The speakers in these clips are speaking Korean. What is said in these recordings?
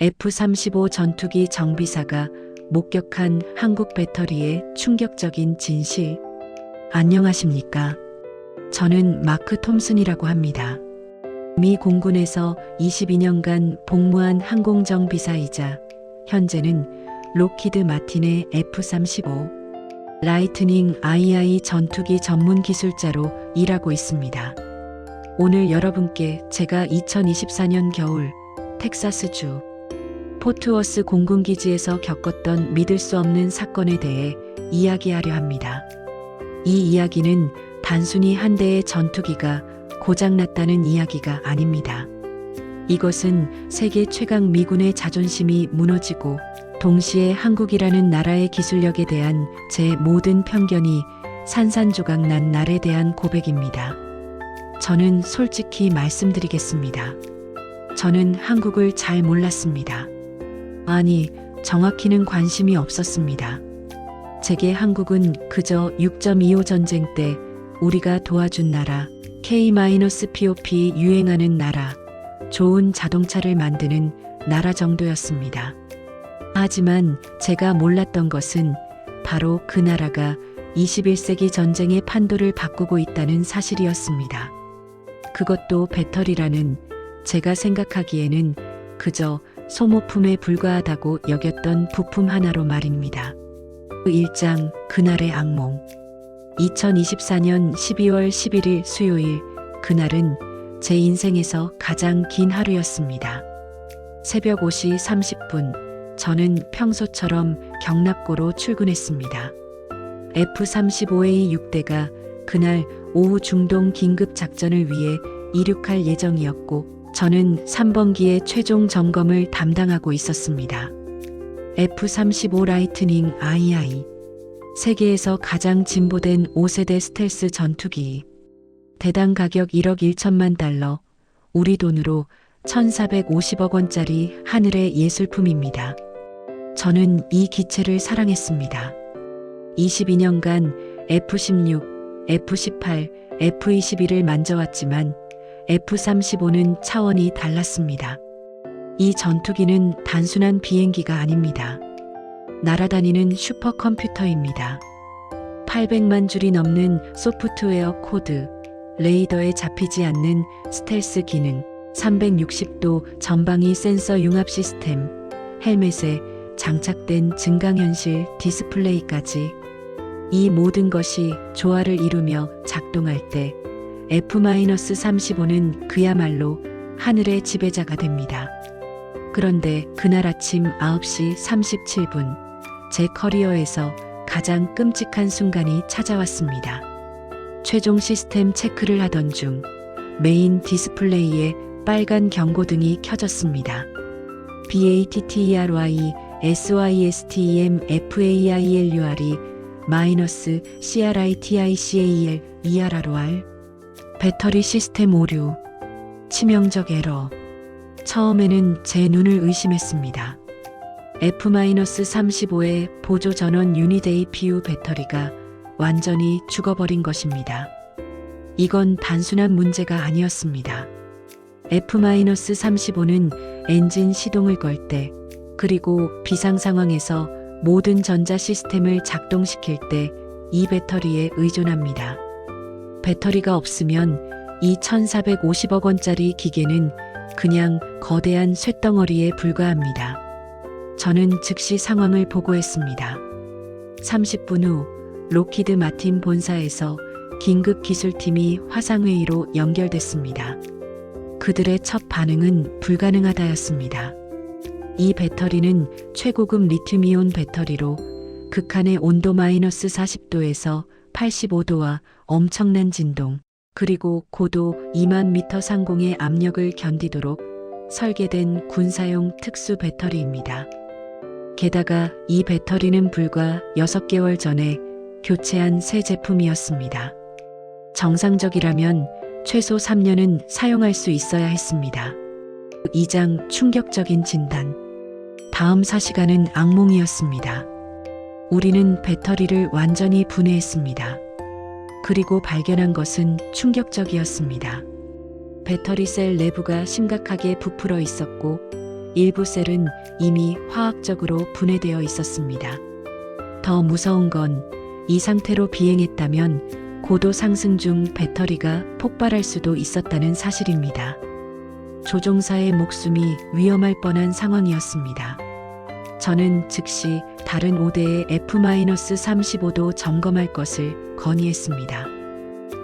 F-35 전투기 정비사가 목격한 한국 배터리의 충격적인 진실. 안녕하십니까? 저는 마크 톰슨이라고 합니다. 미 공군에서 22년간 복무한 항공정비사이자 현재는 록히드 마틴의 F-35 라이트닝 II 전투기 전문 기술자로 일하고 있습니다. 오늘 여러분께 제가 2024년 겨울 텍사스주 포트워스 공군기지에서 겪었던 믿을 수 없는 사건에 대해 이야기하려 합니다. 이 이야기는 단순히 한 대의 전투기가 고장났다는 이야기가 아닙니다. 이것은 세계 최강 미군의 자존심이 무너지고 동시에 한국이라는 나라의 기술력에 대한 제 모든 편견이 산산조각 난 날에 대한 고백입니다. 저는 솔직히 말씀드리겠습니다. 저는 한국을 잘 몰랐습니다. 아니, 정확히는 관심이 없었습니다. 제게 한국은 그저 6.25 전쟁 때 우리가 도와준 나라, K-POP 유행하는 나라, 좋은 자동차를 만드는 나라 정도였습니다. 하지만 제가 몰랐던 것은 바로 그 나라가 21세기 전쟁의 판도를 바꾸고 있다는 사실이었습니다. 그것도 배터리라는 제가 생각하기에는 그저 소모품에 불과하다고 여겼던 부품 하나로 말입니다. 그 일장, 그날의 악몽. 2024년 12월 11일 수요일, 그날은 제 인생에서 가장 긴 하루였습니다. 새벽 5시 30분, 저는 평소처럼 경납고로 출근했습니다. F-35A 6대가 그날 오후 중동 긴급 작전을 위해 이륙할 예정이었고 저는 3번기의 최종 점검을 담당하고 있었습니다. F-35 라이트닝 II, 세계에서 가장 진보된 5세대 스텔스 전투기. 대당 가격 1억 1천만 달러, 우리 돈으로 1,450억 원짜리 하늘의 예술품입니다. 저는 이 기체를 사랑했습니다. 22년간 F-16, F-18, F-21을 만져왔지만 F-35는 차원이 달랐습니다. 이 전투기는 단순한 비행기가 아닙니다. 날아다니는 슈퍼컴퓨터입니다. 800만 줄이 넘는 소프트웨어 코드, 레이더에 잡히지 않는 스텔스 기능, 360도 전방위 센서 융합 시스템, 헬멧에 장착된 증강현실 디스플레이까지 이 모든 것이 조화를 이루며 작동할 때 F-35는 그야말로 하늘의 지배자가 됩니다. 그런데 그날 아침 9시 37분, 제 커리어에서 가장 끔찍한 순간이 찾아왔습니다. 최종 시스템 체크를 하던 중 메인 디스플레이에 빨간 경고등이 켜졌습니다. BATTERY SYSTEM FAILURE -CRITICAL ERROR 배터리 시스템 오류, 치명적 에러. 처음에는 제 눈을 의심했습니다. F-35의 보조 전원 유닛 APU 배터리가 완전히 죽어버린 것입니다. 이건 단순한 문제가 아니었습니다. F-35는 엔진 시동을 걸 때, 그리고 비상 상황에서 모든 전자 시스템을 작동시킬 때 이 배터리에 의존합니다. 배터리가 없으면 이 1,450억 원짜리 기계는 그냥 거대한 쇳덩어리에 불과합니다. 저는 즉시 상황을 보고했습니다. 30분 후 록히드 마틴 본사에서 긴급 기술팀이 화상회의로 연결됐습니다. 그들의 첫 반응은 불가능하다였습니다. 이 배터리는 최고급 리튬이온 배터리로 극한의 온도 -40도에서 85도와 엄청난 진동, 그리고 고도 2만 미터 상공의 압력을 견디도록 설계된 군사용 특수 배터리입니다. 게다가 이 배터리는 불과 6개월 전에 교체한 새 제품이었습니다. 정상적이라면 최소 3년은 사용할 수 있어야 했습니다. 2장 충격적인 진단. 다음 4시간은 악몽이었습니다. 우리는 배터리를 완전히 분해했습니다. 그리고 발견한 것은 충격적이었습니다. 배터리 셀 내부가 심각하게 부풀어 있었고 일부 셀은 이미 화학적으로 분해되어 있었습니다. 더 무서운 건 이 상태로 비행했다면 고도 상승 중 배터리가 폭발할 수도 있었다는 사실입니다. 조종사의 목숨이 위험할 뻔한 상황이었습니다. 저는 즉시 다른 5대의 F-35도 점검할 것을 건의했습니다.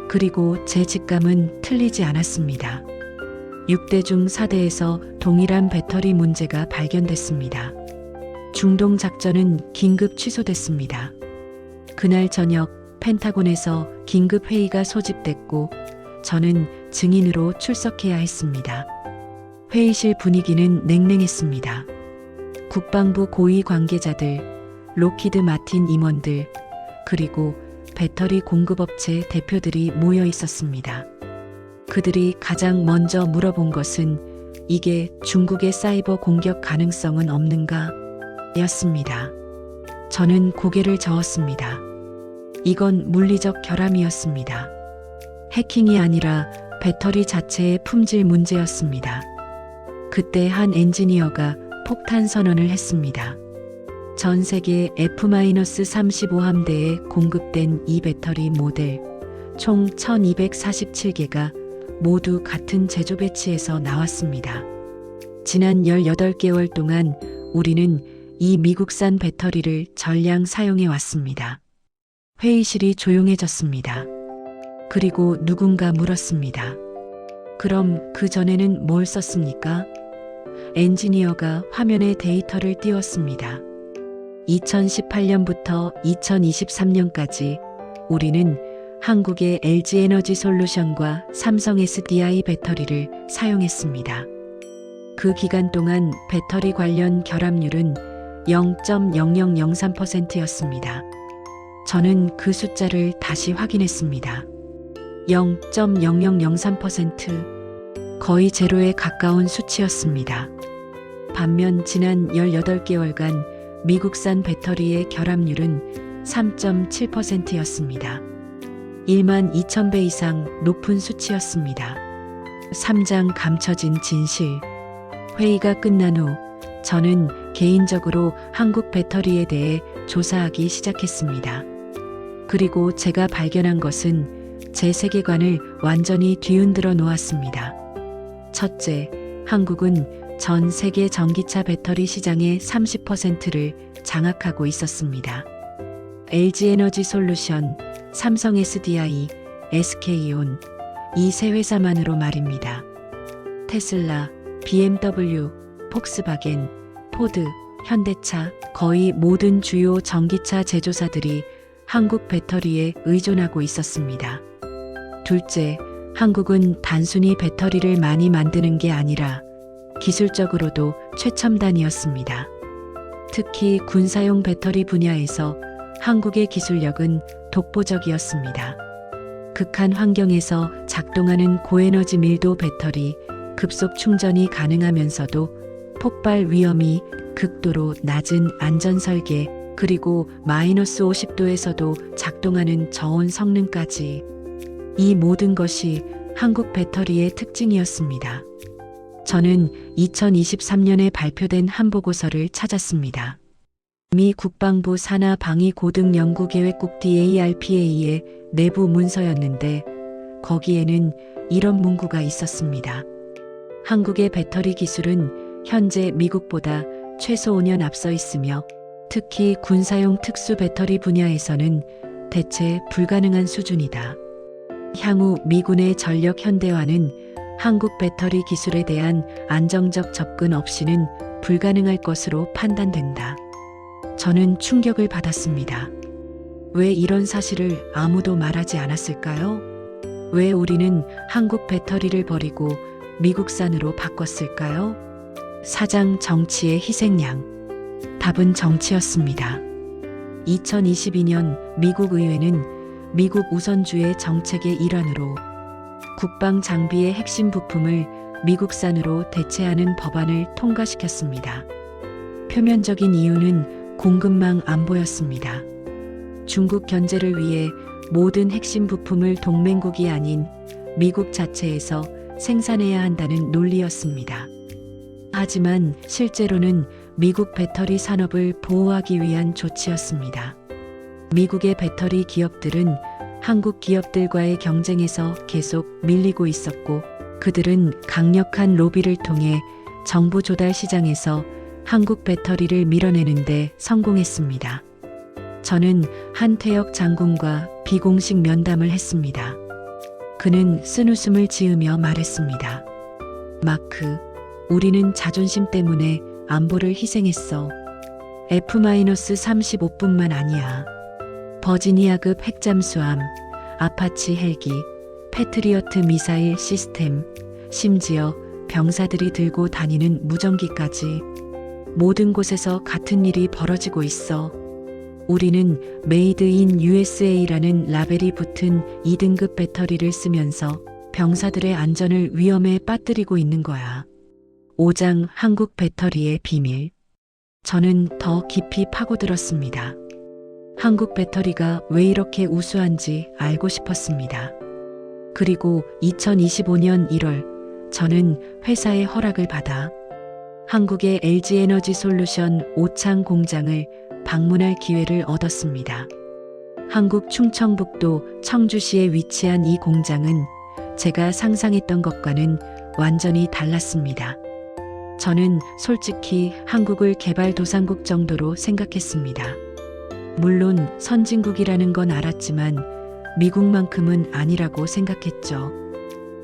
그리고 제 직감은 틀리지 않았습니다. 6대 중 4대에서 동일한 배터리 문제가 발견됐습니다. 중동 작전은 긴급 취소됐습니다. 그날 저녁 펜타곤에서 긴급 회의가 소집됐고 저는 증인으로 출석해야 했습니다. 회의실 분위기는 냉랭했습니다. 국방부 고위 관계자들, 록히드 마틴 임원들, 그리고 배터리 공급업체 대표들이 모여 있었습니다. 그들이 가장 먼저 물어본 것은 이게 중국의 사이버 공격 가능성은 없는가? 였습니다. 저는 고개를 저었습니다. 이건 물리적 결함이었습니다. 해킹이 아니라 배터리 자체의 품질 문제였습니다. 그때 한 엔지니어가 폭탄 선언을 했습니다. 전 세계 F-35함대에 공급된 이 배터리 모델 총 1247개가 모두 같은 제조 배치에서 나왔습니다. 지난 18개월 동안 우리는 이 미국산 배터리를 전량 사용해 왔습니다. 회의실이 조용해졌습니다. 그리고 누군가 물었습니다. 그럼 그 전에는 뭘 썼습니까? 엔지니어가 화면에 데이터를 띄웠습니다. 2018년부터 2023년까지 우리는 한국의 LG에너지솔루션과 삼성 SDI 배터리를 사용했습니다. 그 기간 동안 배터리 관련 결함률은 0.0003%였습니다. 저는 그 숫자를 다시 확인했습니다. 0.0003%, 거의 제로에 가까운 수치였습니다. 반면 지난 18개월간 미국산 배터리의 결함률은 3.7%였습니다. 1만 2,000배 이상 높은 수치였습니다. 3장 감춰진 진실. 회의가 끝난 후 저는 개인적으로 한국 배터리에 대해 조사하기 시작했습니다. 그리고 제가 발견한 것은 제 세계관을 완전히 뒤흔들어 놓았습니다. 첫째, 한국은 전 세계 전기차 배터리 시장의 30%를 장악하고 있었습니다. LG에너지솔루션, 삼성 SDI, SK온, 이 세 회사만으로 말입니다. 테슬라, BMW, 폭스바겐, 포드, 현대차, 거의 모든 주요 전기차 제조사들이 한국 배터리에 의존하고 있었습니다. 둘째, 한국은 단순히 배터리를 많이 만드는 게 아니라 기술적으로도 최첨단이었습니다. 특히 군사용 배터리 분야에서 한국의 기술력은 독보적이었습니다. 극한 환경에서 작동하는 고에너지 밀도 배터리, 급속 충전이 가능하면서도 폭발 위험이 극도로 낮은 안전 설계, 그리고 마이너스 50도에서도 작동하는 저온 성능까지, 이 모든 것이 한국 배터리의 특징이었습니다. 저는 2023년에 발표된 한 보고서를 찾았습니다. 미 국방부 산하방위고등연구계획국 DARPA의 내부 문서였는데 거기에는 이런 문구가 있었습니다. 한국의 배터리 기술은 현재 미국보다 최소 5년 앞서 있으며 특히 군사용 특수 배터리 분야에서는 대체 불가능한 수준이다. 향후 미군의 전력 현대화는 한국 배터리 기술에 대한 안정적 접근 없이는 불가능할 것으로 판단된다. 저는 충격을 받았습니다. 왜 이런 사실을 아무도 말하지 않았을까요? 왜 우리는 한국 배터리를 버리고 미국산으로 바꿨을까요? 사장 정치의 희생양. 답은 정치였습니다. 2022년 미국 의회는 미국 우선주의 정책의 일환으로 국방 장비의 핵심 부품을 미국산으로 대체하는 법안을 통과시켰습니다. 표면적인 이유는 공급망 안보였습니다. 중국 견제를 위해 모든 핵심 부품을 동맹국이 아닌 미국 자체에서 생산해야 한다는 논리였습니다. 하지만 실제로는 미국 배터리 산업을 보호하기 위한 조치였습니다. 미국의 배터리 기업들은 한국 기업들과의 경쟁에서 계속 밀리고 있었고, 그들은 강력한 로비를 통해 정부 조달 시장에서 한국 배터리를 밀어내는데 성공했습니다. 저는 한태혁 장군과 비공식 면담을 했습니다. 그는 쓴웃음을 지으며 말했습니다. 마크, 우리는 자존심 때문에 안보를 희생했어. F-35뿐만 아니야. 버지니아급 핵잠수함, 아파치 헬기, 패트리어트 미사일 시스템, 심지어 병사들이 들고 다니는 무전기까지 모든 곳에서 같은 일이 벌어지고 있어. 우리는 메이드 인 USA라는 라벨이 붙은 2등급 배터리를 쓰면서 병사들의 안전을 위험에 빠뜨리고 있는 거야. 5장 한국 배터리의 비밀. 저는 더 깊이 파고들었습니다. 한국 배터리가 왜 이렇게 우수한지 알고 싶었습니다. 그리고 2025년 1월, 저는 회사의 허락을 받아 한국의 LG에너지 솔루션 오창 공장을 방문할 기회를 얻었습니다. 한국 충청북도 청주시에 위치한 이 공장은 제가 상상했던 것과는 완전히 달랐습니다. 저는 솔직히 한국을 개발도상국 정도로 생각했습니다. 물론 선진국이라는 건 알았지만 미국만큼은 아니라고 생각했죠.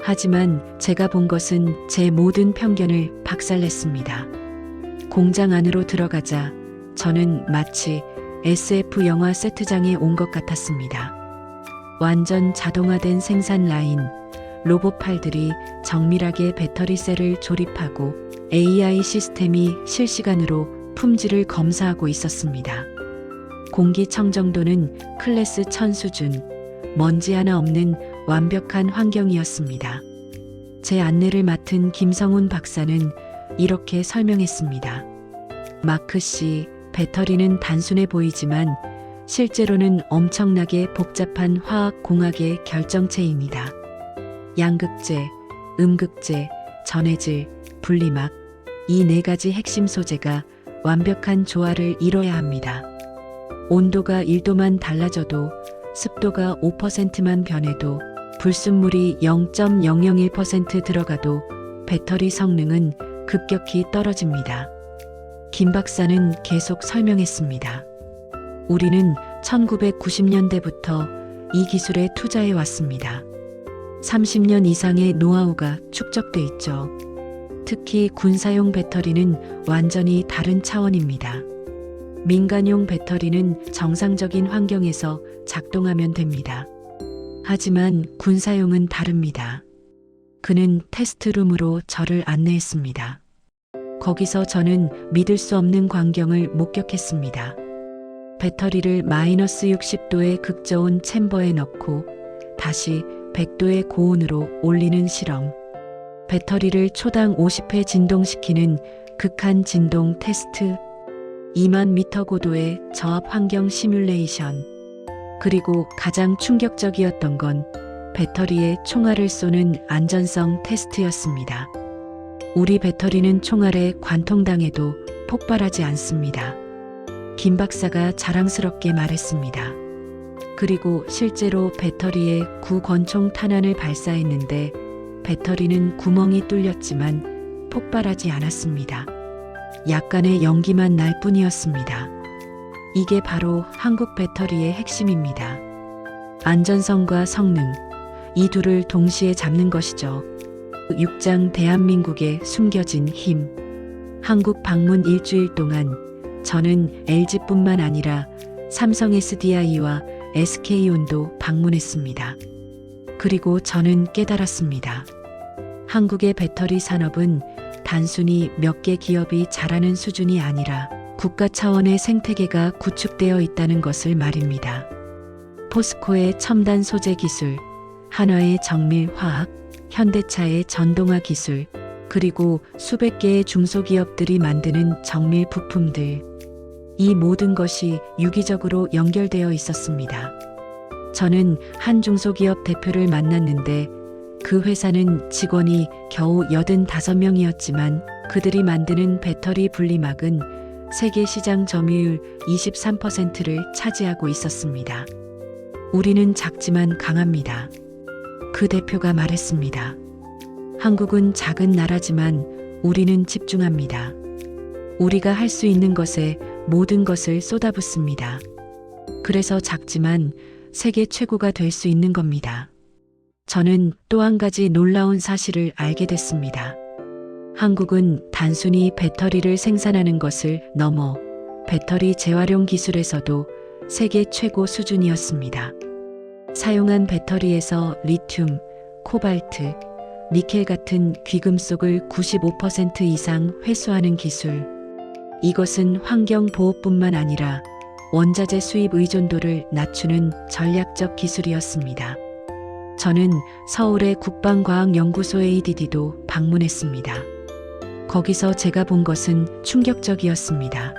하지만 제가 본 것은 제 모든 편견을 박살냈습니다. 공장 안으로 들어가자 저는 마치 SF 영화 세트장에 온 것 같았습니다. 완전 자동화된 생산 라인, 로봇팔들이 정밀하게 배터리셀을 조립하고 AI 시스템이 실시간으로 품질을 검사하고 있었습니다. 공기청정도는 클래스 1000 수준, 먼지 하나 없는 완벽한 환경이었습니다. 제 안내를 맡은 김성훈 박사는 이렇게 설명했습니다. 마크 씨, 배터리는 단순해 보이지만 실제로는 엄청나게 복잡한 화학공학의 결정체입니다. 양극재, 음극재, 전해질, 분리막, 이 네 가지 핵심 소재가 완벽한 조화를 이뤄야 합니다. 온도가 1도만 달라져도, 습도가 5%만 변해도, 불순물이 0.001% 들어가도 배터리 성능은 급격히 떨어집니다. 김 박사는 계속 설명했습니다. 우리는 1990년대부터 이 기술에 투자해 왔습니다. 30년 이상의 노하우가 축적돼 있죠. 특히 군사용 배터리는 완전히 다른 차원입니다. 민간용 배터리는 정상적인 환경에서 작동하면 됩니다. 하지만 군사용은 다릅니다. 그는 테스트룸으로 저를 안내했습니다. 거기서 저는 믿을 수 없는 광경을 목격했습니다. 배터리를 마이너스 60도의 극저온 챔버에 넣고 다시 100도의 고온으로 올리는 실험. 배터리를 초당 50회 진동시키는 극한 진동 테스트. 2만 미터 고도의 저압 환경 시뮬레이션. 그리고 가장 충격적이었던 건 배터리에 총알을 쏘는 안전성 테스트였습니다. 우리 배터리는 총알에 관통당해도 폭발하지 않습니다. 김 박사가 자랑스럽게 말했습니다. 그리고 실제로 배터리에 구권총 탄환을 발사했는데 배터리는 구멍이 뚫렸지만 폭발하지 않았습니다. 약간의 연기만 날 뿐이었습니다. 이게 바로 한국 배터리의 핵심입니다. 안전성과 성능, 이 둘을 동시에 잡는 것이죠. 6장 대한민국의 숨겨진 힘. 한국 방문 일주일 동안 저는 LG뿐만 아니라 삼성 SDI와 SK온도 방문했습니다. 그리고 저는 깨달았습니다. 한국의 배터리 산업은 단순히 몇 개 기업이 잘하는 수준이 아니라 국가 차원의 생태계가 구축되어 있다는 것을 말입니다. 포스코의 첨단 소재 기술, 한화의 정밀 화학, 현대차의 전동화 기술, 그리고 수백 개의 중소기업들이 만드는 정밀 부품들. 이 모든 것이 유기적으로 연결되어 있었습니다. 저는 한 중소기업 대표를 만났는데 그 회사는 직원이 겨우 85명이었지만 그들이 만드는 배터리 분리막은 세계 시장 점유율 23%를 차지하고 있었습니다. 우리는 작지만 강합니다. 그 대표가 말했습니다. 한국은 작은 나라지만 우리는 집중합니다. 우리가 할 수 있는 것에 모든 것을 쏟아붓습니다. 그래서 작지만 세계 최고가 될 수 있는 겁니다. 저는 또 한 가지 놀라운 사실을 알게 됐습니다. 한국은 단순히 배터리를 생산하는 것을 넘어 배터리 재활용 기술에서도 세계 최고 수준이었습니다. 사용한 배터리에서 리튬, 코발트, 니켈 같은 귀금속을 95% 이상 회수하는 기술. 이것은 환경 보호뿐만 아니라 원자재 수입 의존도를 낮추는 전략적 기술이었습니다. 저는 서울의 국방과학연구소 ADD도 방문했습니다. 거기서 제가 본 것은 충격적이었습니다.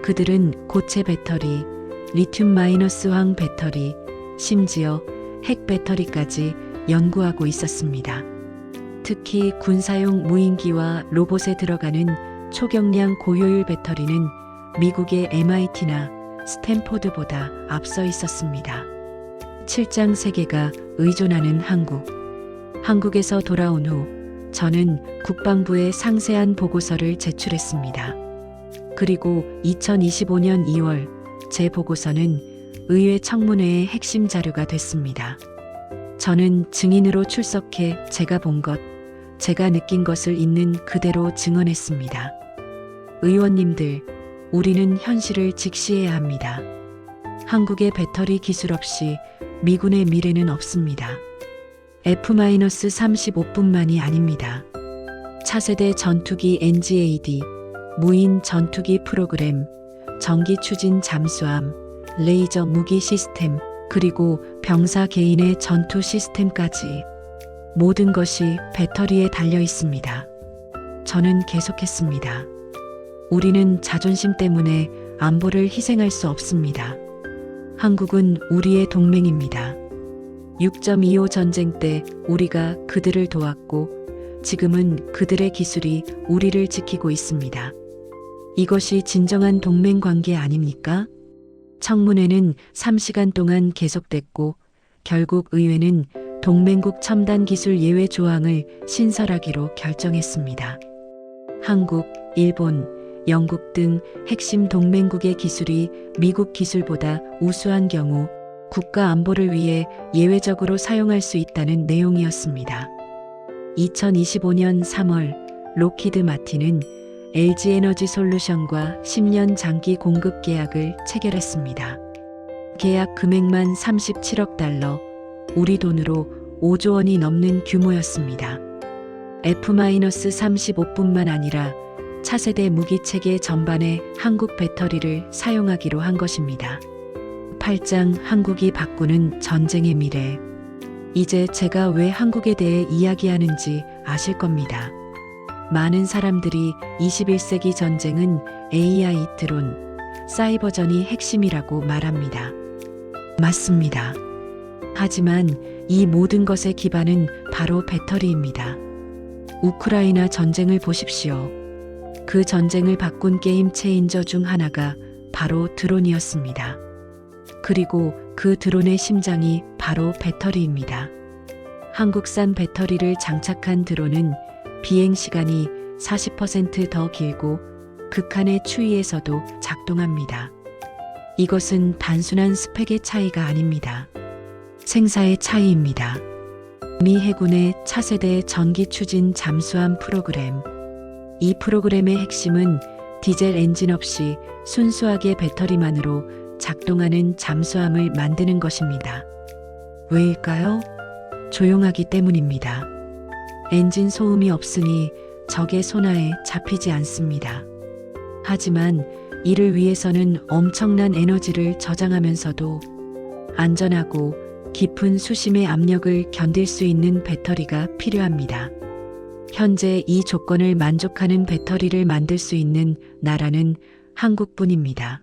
그들은 고체 배터리, 리튬 마이너스 황 배터리, 심지어 핵 배터리까지 연구하고 있었습니다. 특히 군사용 무인기와 로봇에 들어가는 초경량 고효율 배터리는 미국의 MIT나 스탠포드보다 앞서 있었습니다. 7장 세계가 의존하는 한국. 한국에서 돌아온 후 저는 국방부에 상세한 보고서를 제출했습니다. 그리고 2025년 2월 제 보고서는 의회 청문회의 핵심 자료가 됐습니다. 저는 증인으로 출석해 제가 본 것, 제가 느낀 것을 있는 그대로 증언했습니다. 의원님들, 우리는 현실을 직시해야 합니다. 한국의 배터리 기술 없이 미군의 미래는 없습니다. F-35뿐만이 아닙니다. 차세대 전투기 NGAD, 무인 전투기 프로그램, 전기 추진 잠수함, 레이저 무기 시스템, 그리고 병사 개인의 전투 시스템까지 모든 것이 배터리에 달려 있습니다. 저는 계속했습니다. 우리는 자존심 때문에 안보를 희생할 수 없습니다. 한국은 우리의 동맹입니다. 6.25 전쟁 때 우리가 그들을 도왔고 지금은 그들의 기술이 우리를 지키고 있습니다. 이것이 진정한 동맹 관계 아닙니까? 청문회는 3시간 동안 계속됐고 결국 의회는 동맹국 첨단 기술 예외 조항을 신설하기로 결정했습니다. 한국, 일본, 영국 등 핵심 동맹국의 기술이 미국 기술보다 우수한 경우 국가 안보를 위해 예외적으로 사용할 수 있다는 내용이었습니다. 2025년 3월 록히드 마틴은 LG 에너지 솔루션과 10년 장기 공급 계약을 체결했습니다. 계약 금액만 37억 달러, 우리 돈으로 5조 원이 넘는 규모였습니다. F-35뿐만 아니라 차세대 무기 체계 전반에 한국 배터리를 사용하기로 한 것입니다. 8장 한국이 바꾸는 전쟁의 미래. 이제 제가 왜 한국에 대해 이야기하는지 아실 겁니다. 많은 사람들이 21세기 전쟁은 AI 드론, 사이버전이 핵심이라고 말합니다. 맞습니다. 하지만 이 모든 것의 기반은 바로 배터리입니다. 우크라이나 전쟁을 보십시오. 그 전쟁을 바꾼 게임 체인저 중 하나가 바로 드론이었습니다. 그리고 그 드론의 심장이 바로 배터리입니다. 한국산 배터리를 장착한 드론은 비행 시간이 40% 더 길고 극한의 추위에서도 작동합니다. 이것은 단순한 스펙의 차이가 아닙니다. 생사의 차이입니다. 미 해군의 차세대 전기 추진 잠수함 프로그램. 이 프로그램의 핵심은 디젤 엔진 없이 순수하게 배터리만으로 작동하는 잠수함을 만드는 것입니다. 왜일까요? 조용하기 때문입니다. 엔진 소음이 없으니 적의 손아에 잡히지 않습니다. 하지만 이를 위해서는 엄청난 에너지를 저장하면서도 안전하고 깊은 수심의 압력을 견딜 수 있는 배터리가 필요합니다. 현재 이 조건을 만족하는 배터리를 만들 수 있는 나라는 한국뿐입니다.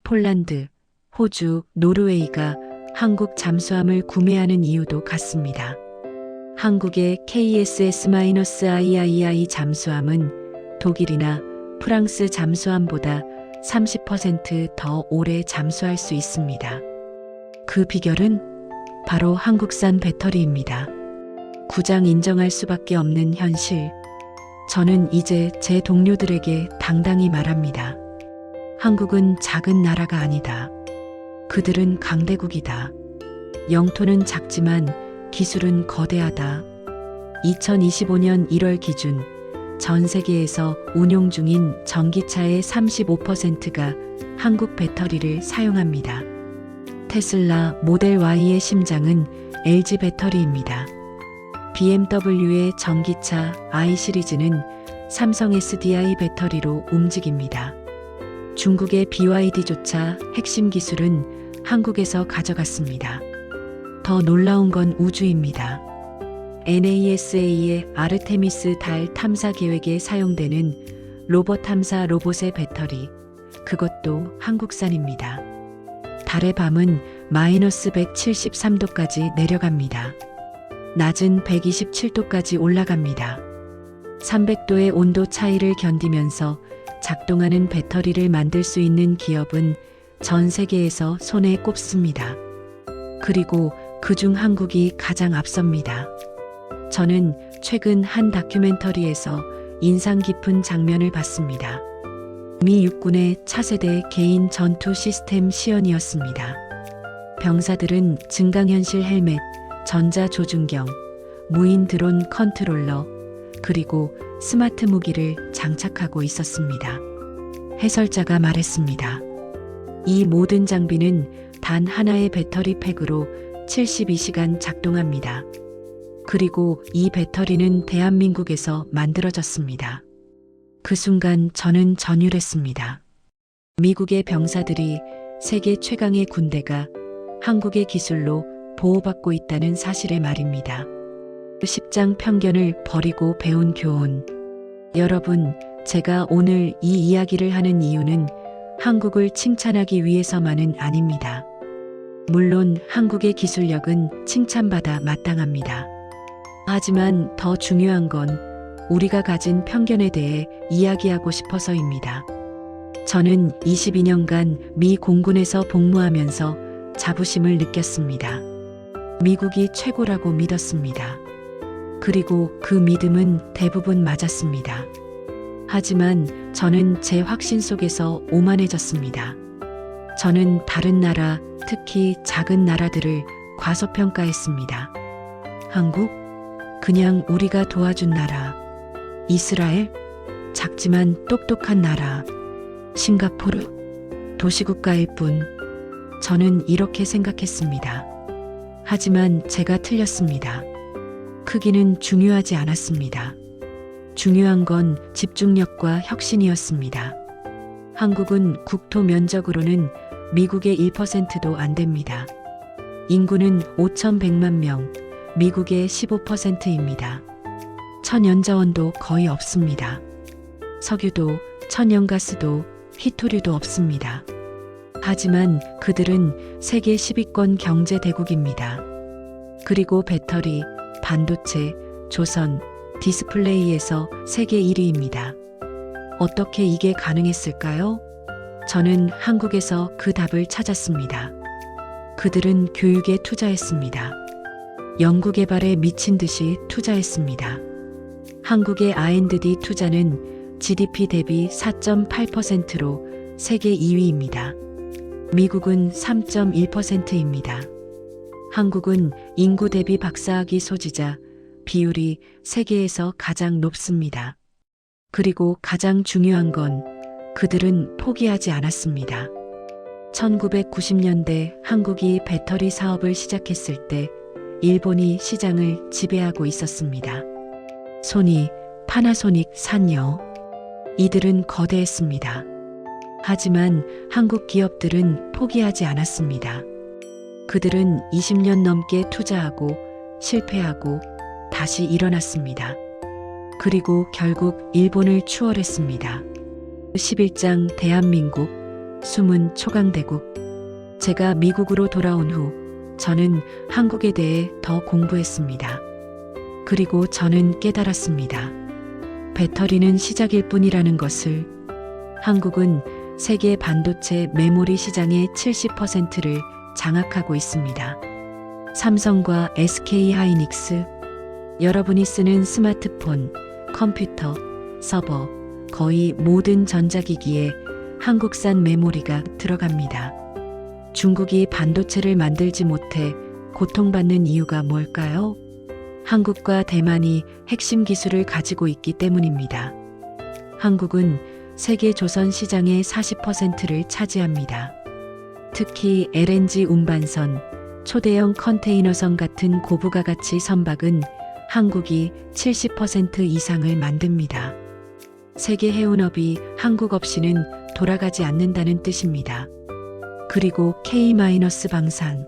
폴란드, 호주, 노르웨이가 한국 잠수함을 구매하는 이유도 같습니다. 한국의 KSS-III 잠수함은 독일이나 프랑스 잠수함보다 30%더 오래 잠수할 수 있습니다. 그 비결은 바로 한국산 배터리입니다. 구장 인정할 수밖에 없는 현실. 저는 이제 제 동료들에게 당당히 말합니다. 한국은 작은 나라가 아니다. 그들은 강대국이다. 영토는 작지만 기술은 거대하다. 2025년 1월 기준 전 세계에서 운용 중인 전기차의 35%가 한국 배터리를 사용합니다. 테슬라 모델 Y의 심장은 LG 배터리입니다. BMW의 전기차 i 시리즈는 삼성 SDI 배터리로 움직입니다. 중국의 BYD조차 핵심 기술은 한국에서 가져갔습니다. 더 놀라운 건 우주입니다. NASA의 아르테미스 달 탐사 계획에 사용되는 로봇 탐사 로봇의 배터리, 그것도 한국산입니다. 달의 밤은 마이너스 173도까지 내려갑니다. 낮은 127도까지 올라갑니다. 300도의 온도 차이를 견디면서 작동하는 배터리를 만들 수 있는 기업은 전 세계에서 손에 꼽습니다. 그리고 그중 한국이 가장 앞섭니다. 저는 최근 한 다큐멘터리에서 인상 깊은 장면을 봤습니다. 미 육군의 차세대 개인 전투 시스템 시연이었습니다. 병사들은 증강현실 헬멧, 전자조준경, 무인 드론 컨트롤러, 그리고 스마트 무기를 장착하고 있었습니다. 해설자가 말했습니다. 이 모든 장비는 단 하나의 배터리 팩으로 72시간 작동합니다. 그리고 이 배터리는 대한민국에서 만들어졌습니다. 그 순간 저는 전율했습니다. 미국의 병사들이 세계 최강의 군대가 한국의 기술로 보호받고 있다는 사실의 말입니다. 10장 편견을 버리고 배운 교훈. 여러분, 제가 오늘 이 이야기를 하는 이유는 한국을 칭찬하기 위해서만은 아닙니다. 물론 한국의 기술력은 칭찬받아 마땅합니다. 하지만 더 중요한 건 우리가 가진 편견에 대해 이야기하고 싶어서입니다. 저는 22년간 미 공군에서 복무하면서 자부심을 느꼈습니다. 미국이 최고라고 믿었습니다. 그리고 그 믿음은 대부분 맞았습니다. 하지만 저는 제 확신 속에서 오만해졌습니다. 저는 다른 나라, 특히 작은 나라들을 과소평가했습니다. 한국? 그냥 우리가 도와준 나라. 이스라엘? 작지만 똑똑한 나라. 싱가포르? 도시국가일 뿐. 저는 이렇게 생각했습니다. 하지만 제가 틀렸습니다. 크기는 중요하지 않았습니다. 중요한 건 집중력과 혁신이었습니다. 한국은 국토 면적으로는 미국의 1%도 안 됩니다. 인구는 5,100만 명, 미국의 15%입니다. 천연자원도 거의 없습니다. 석유도, 천연가스도, 희토류도 없습니다. 하지만 그들은 세계 10위권 경제 대국입니다. 그리고 배터리, 반도체, 조선, 디스플레이에서 세계 1위입니다. 어떻게 이게 가능했을까요? 저는 한국에서 그 답을 찾았습니다. 그들은 교육에 투자했습니다. 연구개발에 미친 듯이 투자했습니다. 한국의 R&D 투자는 GDP 대비 4.8%로 세계 2위입니다. 미국은 3.1%입니다. 한국은 인구 대비 박사학위 소지자 비율이 세계에서 가장 높습니다. 그리고 가장 중요한 건 그들은 포기하지 않았습니다. 1990년대 한국이 배터리 사업을 시작했을 때 일본이 시장을 지배하고 있었습니다. 소니, 파나소닉, 산요. 이들은 거대했습니다. 하지만 한국 기업들은 포기하지 않았습니다. 그들은 20년 넘게 투자하고 실패하고 다시 일어났습니다. 그리고 결국 일본을 추월했습니다. 11장 대한민국, 숨은 초강대국. 제가 미국으로 돌아온 후 저는 한국에 대해 더 공부했습니다. 그리고 저는 깨달았습니다. 배터리는 시작일 뿐이라는 것을. 한국은 세계 반도체 메모리 시장의 70%를 장악하고 있습니다. 삼성과 SK 하이닉스, 여러분이 쓰는 스마트폰, 컴퓨터, 서버, 거의 모든 전자기기에 한국산 메모리가 들어갑니다. 중국이 반도체를 만들지 못해 고통받는 이유가 뭘까요? 한국과 대만이 핵심 기술을 가지고 있기 때문입니다. 한국은 세계 조선 시장의 40%를 차지합니다. 특히 LNG 운반선, 초대형 컨테이너선 같은 고부가 가치 선박은 한국이 70% 이상을 만듭니다. 세계 해운업이 한국 없이는 돌아가지 않는다는 뜻입니다. 그리고 K-방산.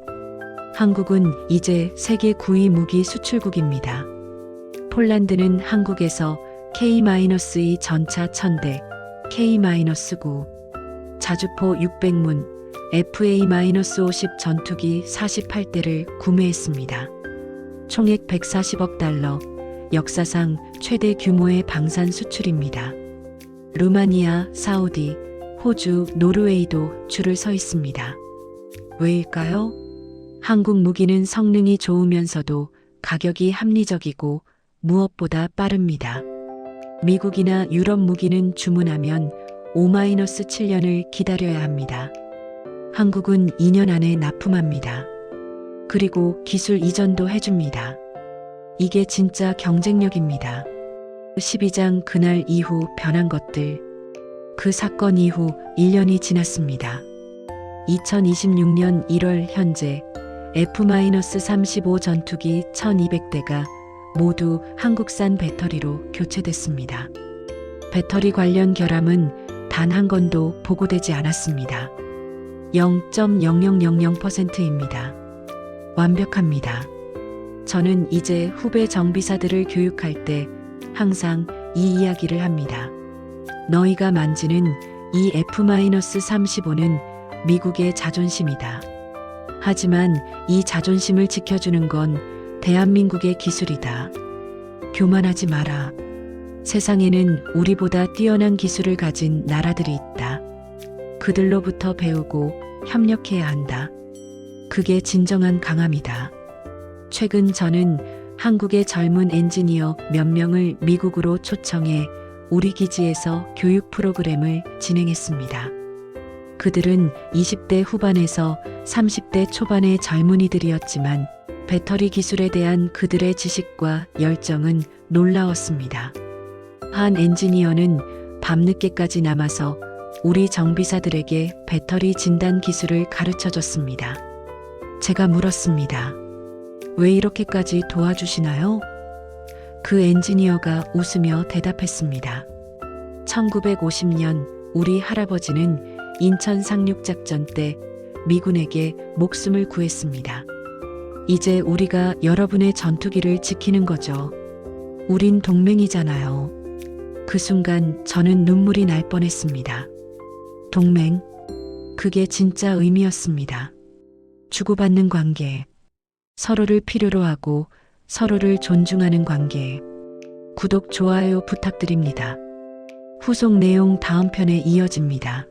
한국은 이제 세계 9위 무기 수출국입니다. 폴란드는 한국에서 K-2 전차 1000대, K-9, 자주포 600문, FA-50 전투기 48대를 구매했습니다. 총액 140억 달러, 역사상 최대 규모의 방산 수출입니다. 루마니아, 사우디, 호주, 노르웨이도 줄을 서 있습니다. 왜일까요? 한국 무기는 성능이 좋으면서도 가격이 합리적이고 무엇보다 빠릅니다. 미국이나 유럽 무기는 주문하면 5-7년을 기다려야 합니다. 한국은 2년 안에 납품합니다. 그리고 기술 이전도 해줍니다. 이게 진짜 경쟁력입니다. 12장 그날 이후 변한 것들. 그 사건 이후 1년이 지났습니다. 2026년 1월 현재 F-35 전투기 1200대가 모두 한국산 배터리로 교체됐습니다. 배터리 관련 결함은 단 한 건도 보고되지 않았습니다. 0.0000%입니다. 완벽합니다. 저는 이제 후배 정비사들을 교육할 때 항상 이 이야기를 합니다. 너희가 만지는 이 F-35는 미국의 자존심이다. 하지만 이 자존심을 지켜주는 건 대한민국의 기술이다. 교만하지 마라. 세상에는 우리보다 뛰어난 기술을 가진 나라들이 있다. 그들로부터 배우고 협력해야 한다. 그게 진정한 강함이다. 최근 저는 한국의 젊은 엔지니어 몇 명을 미국으로 초청해 우리 기지에서 교육 프로그램을 진행했습니다. 그들은 20대 후반에서 30대 초반의 젊은이들이었지만 배터리 기술에 대한 그들의 지식과 열정은 놀라웠습니다. 한 엔지니어는 밤늦게까지 남아서 우리 정비사들에게 배터리 진단 기술을 가르쳐 줬습니다. 제가 물었습니다. 왜 이렇게까지 도와주시나요? 그 엔지니어가 웃으며 대답했습니다. 1950년 우리 할아버지는 인천 상륙작전 때 미군에게 목숨을 구했습니다. 이제 우리가 여러분의 전투기를 지키는 거죠. 우린 동맹이잖아요. 그 순간 저는 눈물이 날 뻔했습니다. 동맹, 그게 진짜 의미였습니다. 주고받는 관계, 서로를 필요로 하고 서로를 존중하는 관계. 구독, 좋아요 부탁드립니다. 후속 내용 다음 편에 이어집니다.